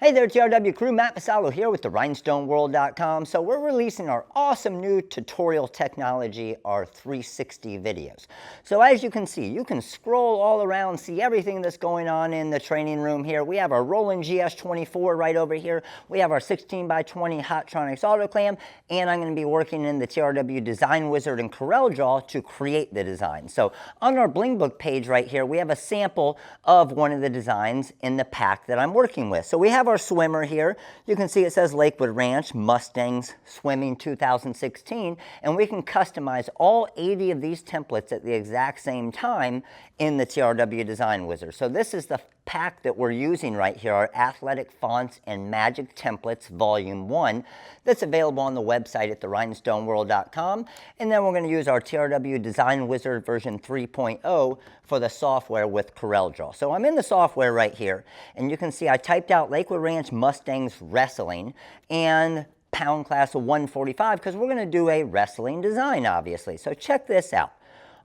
Hey there, TRW crew, Matt Vassallo here with the rhinestoneworld.com. So we're releasing our awesome new tutorial technology, our 360 videos. So as you can see, you can scroll all around, see everything that's going on in the training room here. We have our Roland GS24 right over here. We have our 16x20 Hotronix Autoclam, and I'm going to be working in the TRW Design Wizard and CorelDRAW to create the design. So on our Bling Book page right here, we have a sample of one of the designs in the pack that I'm working with. So we have our swimmer here. You can see it says Lakewood Ranch Mustangs Swimming 2016, and we can customize all 80 of these templates at the exact same time in the TRW Design Wizard. So this is the pack that we're using right here, our Athletic Fonts and Magic Templates Volume 1, that's available on the website at therhinestoneworld.com. And then we're going to use our TRW Design Wizard version 3.0 for the software with CorelDRAW. So I'm in the software right here, and you can see I typed out Lakewood Ranch Mustangs Wrestling and pound class of 145 because we're going to do a wrestling design, obviously. So check this out.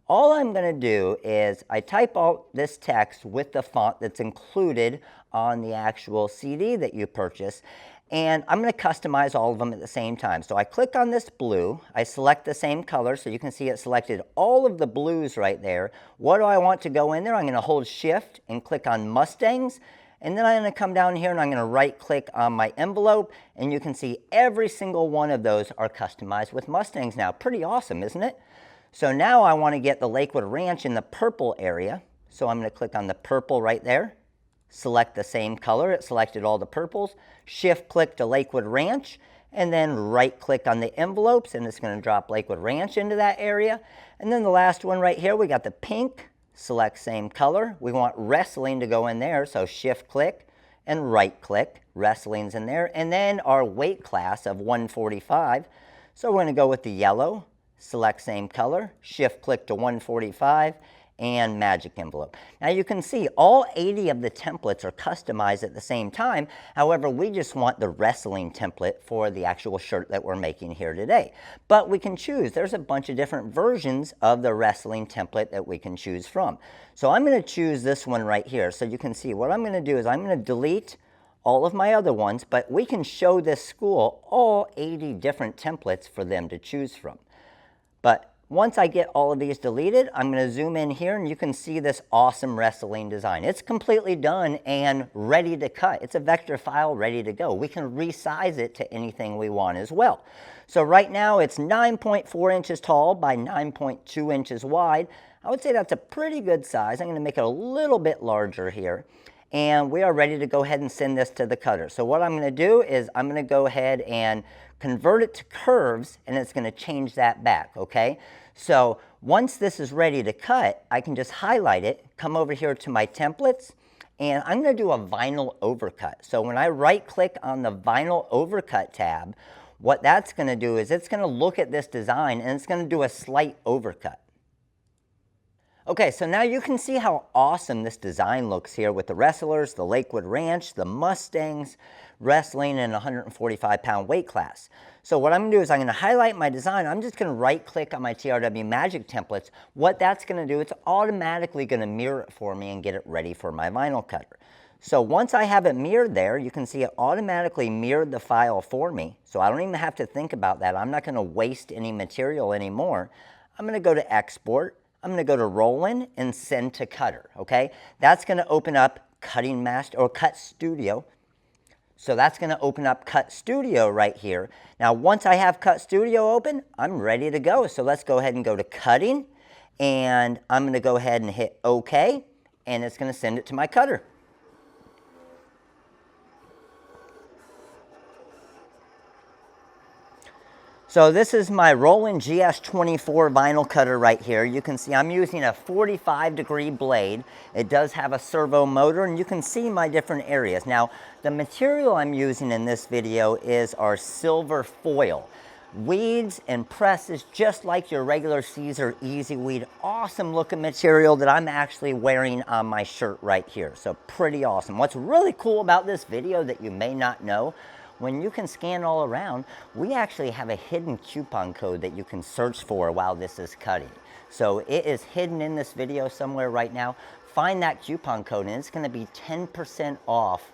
All I'm going to do is I type out this text with the font that's included on the actual CD that you purchase, and I'm going to customize all of them at the same time. So I click on this blue, I select the same color, so you can see it selected all of the blues right there. What do I want to go in there? I'm going to hold Shift and click on Mustangs, and then I'm going to come down here and I'm going to right click on my envelope, and you can see every single one of those are customized with Mustangs now. Pretty awesome, isn't it? So now I want to get the Lakewood Ranch in the purple area. So I'm going to click on the purple right there, select the same color. It selected all the purples. Shift click to Lakewood Ranch, and then right click on the envelopes, and it's going to drop Lakewood Ranch into that area. And then the last one right here, we got the pink, select same color. We want wrestling to go in there, so shift click and right click, wrestling's in there. And then our weight class of 145. So we're going to go with the yellow. Select same color, shift click to 145, and magic envelope. Now you can see all 80 of the templates are customized at the same time. However, we just want the wrestling template for the actual shirt that we're making here today. But we can choose. There's a bunch of different versions of the wrestling template that we can choose from. So I'm going to choose this one right here. So you can see what I'm going to do is I'm going to delete all of my other ones, but we can show this school all 80 different templates for them to choose from. But once I get all of these deleted, I'm going to zoom in here and you can see this awesome wrestling design. It's completely done and ready to cut. It's a vector file ready to go. We can resize it to anything we want as well. So right now it's 9.4 inches tall by 9.2 inches wide. I would say that's a pretty good size. I'm going to make it a little bit larger here. And we are ready to go ahead and send this to the cutter. So what I'm going to do is I'm going to go ahead and convert it to curves, and it's going to change that back, okay? So once this is ready to cut, I can just highlight it, come over here to my templates, and I'm going to do a vinyl overcut. So when I right click on the vinyl overcut tab, what that's going to do is it's going to look at this design and it's going to do a slight overcut. Okay, so now you can see how awesome this design looks here with the wrestlers, the Lakewood Ranch, the Mustangs, wrestling in a 145-pound weight class. So what I'm going to do is I'm going to highlight my design. I'm just going to right-click on my TRW Magic templates. What that's going to do, it's automatically going to mirror it for me and get it ready for my vinyl cutter. So once I have it mirrored there, you can see it automatically mirrored the file for me. So I don't even have to think about that. I'm not going to waste any material anymore. I'm going to go to Export. I'm going to go to Roland and Send to Cutter, okay? That's going to open up Cutting Master or Cut Studio. So that's going to open up Cut Studio right here. Now, once I have Cut Studio open, I'm ready to go. So let's go ahead and go to Cutting, and I'm going to go ahead and hit OK, and it's going to send it to my cutter. So this is my Roland GS24 vinyl cutter right here. You can see I'm using a 45-degree blade. It does have a servo motor, and you can see my different areas. Now, the material I'm using in this video is our silver foil. Weeds and presses just like your regular Siser EasyWeed. Awesome looking material that I'm actually wearing on my shirt right here. So pretty awesome. What's really cool about this video that you may not know, when you can scan all around, we actually have a hidden coupon code that you can search for while this is cutting. So it is hidden in this video somewhere right now. Find that coupon code and it's going to be 10% off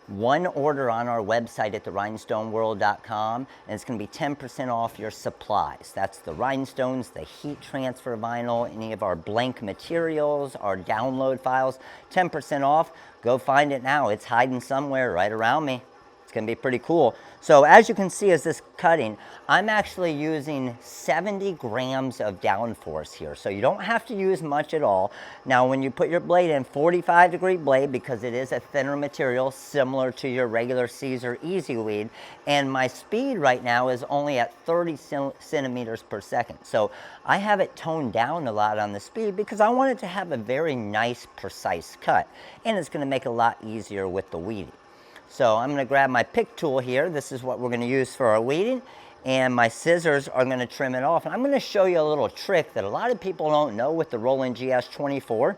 one order on our website at therhinestoneworld.com, and it's going to be 10% off your supplies. That's the rhinestones, the heat transfer vinyl, any of our blank materials, our download files, 10% off. Go find it now. It's hiding somewhere right around me. It's going to be pretty cool. So as you can see as this cutting, I'm actually using 70 grams of downforce here. So you don't have to use much at all. Now when you put your blade in, 45-degree blade, because it is a thinner material similar to your regular Siser EasyWeed, and my speed right now is only at 30 centimeters per second. So I have it toned down a lot on the speed because I want it to have a very nice, precise cut. And it's going to make it a lot easier with the weeding. So I'm going to grab my pick tool here. This is what we're going to use for our weeding. And my scissors are going to trim it off. And I'm going to show you a little trick that a lot of people don't know with the Roland GS24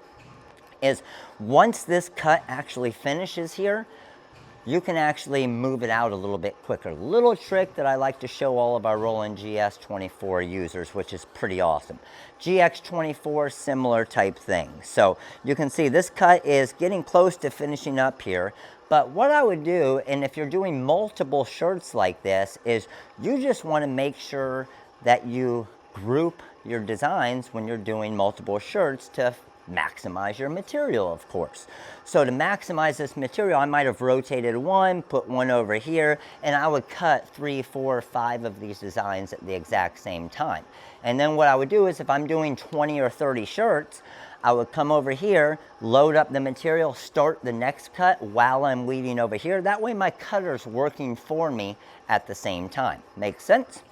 is once this cut actually finishes here, you can actually move it out a little bit quicker. Little trick that I like to show all of our Roland GS24 users, which is pretty awesome. GX24, similar type thing. So you can see this cut is getting close to finishing up here. But what I would do, and if you're doing multiple shirts like this, is you just want to make sure that you group your designs when you're doing multiple shirts to maximize your material, of course. So to maximize this material, I might have rotated one, put one over here, and I would cut 3, 4, 5 of these designs at the exact same time. And then what I would do is if I'm doing 20 or 30 shirts, I would come over here, load up the material, start the next cut while I'm weeding over here. That way my cutter's working for me at the same time. Make sense?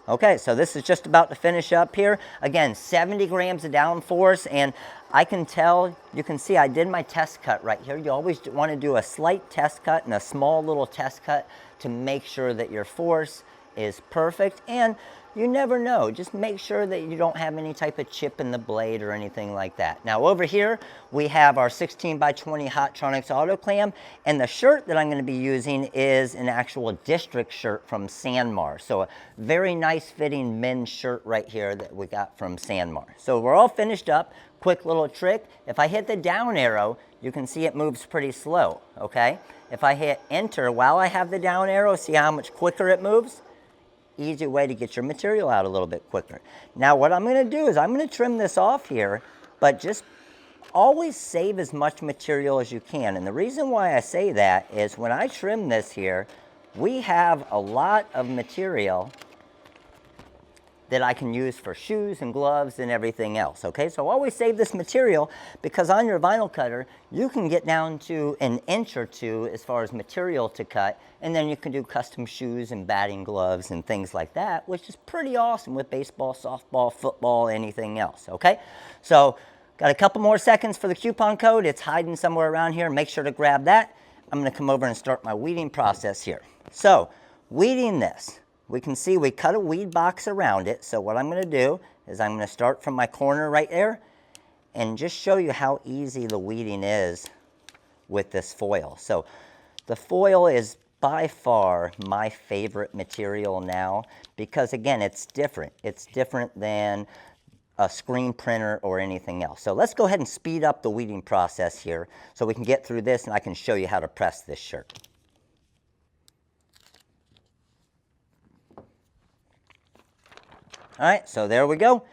Okay, so this is just about to finish up here. Again, 70 grams of downforce, and I can tell, you can see I did my test cut right here. You always want to do a slight test cut and a small little test cut to make sure that your force is perfect. And you never know, just make sure that you don't have any type of chip in the blade or anything like that. Now over here, we have our 16x20 Hotronix Autoclam, and the shirt that I'm going to be using is an actual district shirt from Sanmar. So a very nice fitting men's shirt right here that we got from Sanmar. So we're all finished up. Quick little trick, if I hit the down arrow, you can see it moves pretty slow, okay? If I hit enter while I have the down arrow, see how much quicker it moves? Easy way to get your material out a little bit quicker. Now what I'm going to do is I'm going to trim this off here, but just always save as much material as you can. And the reason why I say that is when I trim this here, we have a lot of material that I can use for shoes and gloves and everything else, okay? So always save this material because on your vinyl cutter, you can get down to an inch or two as far as material to cut, and then you can do custom shoes and batting gloves and things like that, which is pretty awesome with baseball, softball, football, anything else, okay? So got a couple more seconds for the coupon code. It's hiding somewhere around here. Make sure to grab that. I'm gonna come over and start my weeding process here. So weeding this. We can see we cut a weed box around it. So what I'm going to do is I'm going to start from my corner right there and just show you how easy the weeding is with this foil. So the foil is by far my favorite material now because, again, it's different. It's different than a screen printer or anything else. So let's go ahead and speed up the weeding process here so we can get through this and I can show you how to press this shirt. All right, so there we go.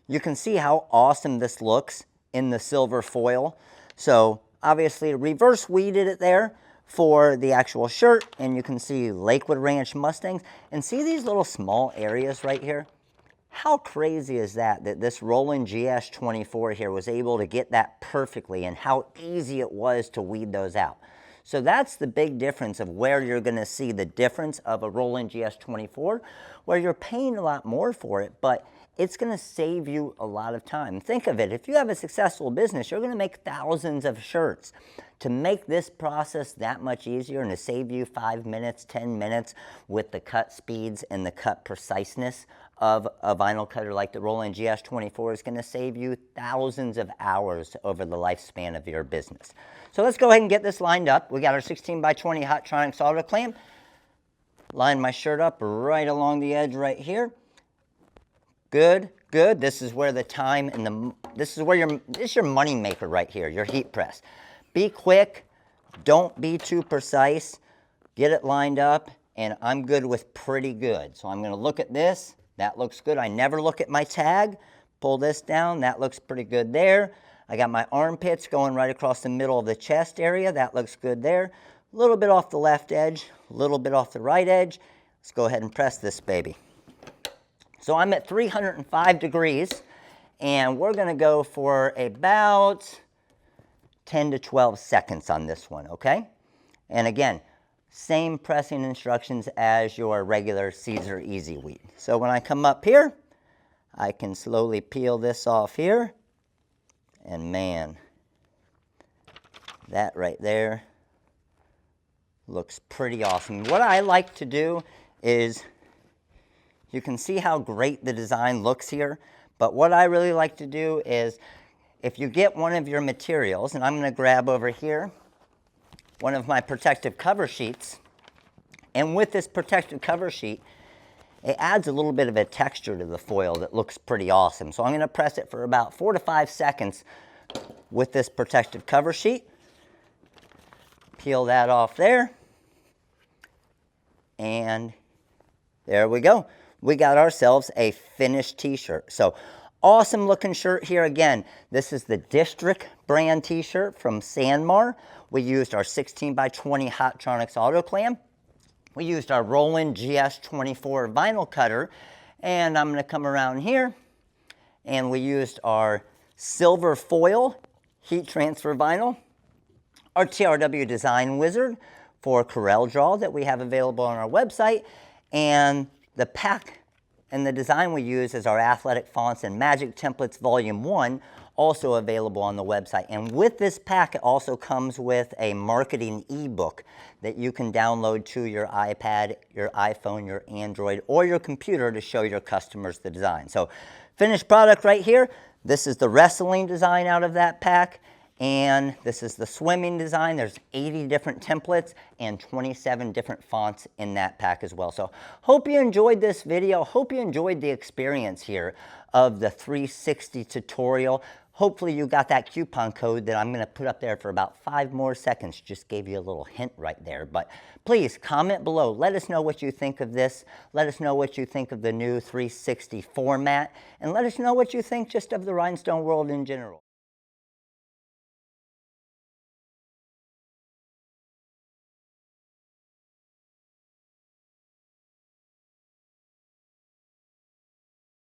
You can see how awesome this looks in the silver foil. So obviously reverse weeded it there for the actual shirt, and you can see Lakewood Ranch Mustangs. And see these little small areas right here? How crazy is that this Roland GS24 here was able to get that perfectly and how easy it was to weed those out. So that's the big difference of where you're going to see the difference of a Roland GS24, where you're paying a lot more for it, but it's going to save you a lot of time. Think of it, if you have a successful business, you're going to make thousands of shirts. To make this process that much easier and to save you 5 minutes, 10 minutes with the cut speeds and the cut preciseness of a vinyl cutter like the Roland GS24 is going to save you thousands of hours over the lifespan of your business. So let's go ahead and get this lined up. We got our 16x20 Hotronix Autoclam. Line my shirt up right along the edge right here. Good, good. This is where the time and this is your money maker right here, your heat press. Be quick, Don't be too precise. Get it lined up, and I'm good with pretty good. So I'm going to look at this. That looks good. I never look at my tag. Pull this down. That looks pretty good there. I got my armpits going right across the middle of the chest area. That looks good there. A little bit off the left edge, a little bit off the right edge. Let's go ahead and press this baby. So I'm at 305 degrees, and we're going to go for about 10 to 12 seconds on this one, okay? And again, same pressing instructions as your regular Siser EasyWeed. So when I come up here, I can slowly peel this off here. And man, that right there looks pretty awesome. What I like to do is, you can see how great the design looks here, but what I really like to do is, if you get one of your materials, and I'm going to grab over here one of my protective cover sheets, and with this protective cover sheet, it adds a little bit of a texture to the foil that looks pretty awesome. So I'm going to press it for about 4 to 5 seconds with this protective cover sheet. Peel that off there. And there we go. We got ourselves a finished t-shirt. So awesome looking shirt here. Again, this is the District brand t-shirt from Sanmar. We used our 16 by 20 Hotronix Autoclam. We used our Roland GS24 vinyl cutter, and I'm going to come around here, and we used our silver foil heat transfer vinyl, our TRW Design Wizard for Corel Draw that we have available on our website, and the pack and the design we use is our Athletic Fonts and Magic Templates Volume 1, also available on the website. And with this pack, it also comes with a marketing ebook that you can download to your iPad, your iPhone, your Android, or your computer to show your customers the design. So finished product right here. This is the wrestling design out of that pack, and this is the swimming design. There's 80 different templates and 27 different fonts in that pack as well. So hope you enjoyed this video. Hope you enjoyed the experience here of the 360 tutorial. Hopefully you got that coupon code that I'm going to put up there for about 5 more seconds. Just gave you a little hint right there. But please comment below. Let us know what you think of this. Let us know what you think of the new 360 format. And let us know what you think just of the rhinestone world in general.